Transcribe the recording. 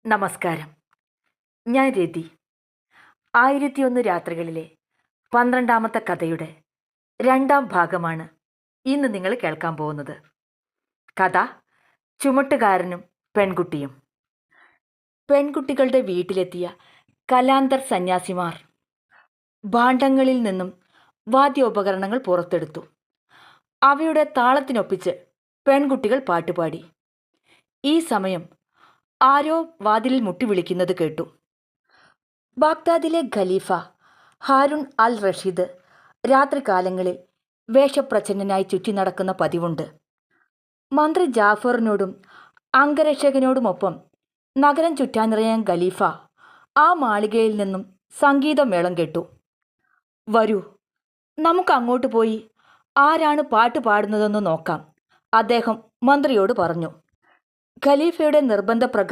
നമസ്കാരം. ഞാൻ രതി. 1001 രാത്രികളിലെ 12ാമത്തെ കഥയുടെ 2ാം ഭാഗമാണ് ഇന്ന് നിങ്ങൾ കേൾക്കാൻ പോകുന്നത്. കഥ ചുമട്ടുകാരനും പെൺകുട്ടിയും. പെൺകുട്ടികളുടെ വീട്ടിലെത്തിയ കലാന്തർ സന്യാസിമാർ ഭാണ്ഡങ്ങളിൽ നിന്നും വാദ്യോപകരണങ്ങൾ പുറത്തെടുത്തു. അവയുടെ താളത്തിനൊപ്പിച്ച് പെൺകുട്ടികൾ പാട്ടുപാടി. ഈ സമയം ആരോ വാതിലിൽ മുട്ടി വിളിക്കുന്നത് കേട്ടു. ബാഗ്ദാദിലെ ഖലീഫ ഹാരുൺ അൽ റഷീദ് രാത്രികാലങ്ങളിൽ വേഷപ്രച്ഛന്നനായി ചുറ്റി നടക്കുന്ന പതിവുണ്ട്. മന്ത്രി ജാഫറിനോടും അംഗരക്ഷകനോടുമൊപ്പം നഗരം ചുറ്റാനിറങ്ങിയ ഖലീഫ ആ മാളികയിൽ നിന്നും സംഗീതമേളം കേട്ടു. വരൂ, നമുക്ക് അങ്ങോട്ട് പോയി ആരാണ് പാട്ട് പാടുന്നതെന്ന് നോക്കാം, അദ്ദേഹം മന്ത്രിയോട് പറഞ്ഞു. ഖലീഫയുടെ നിർബന്ധപ്രകാരം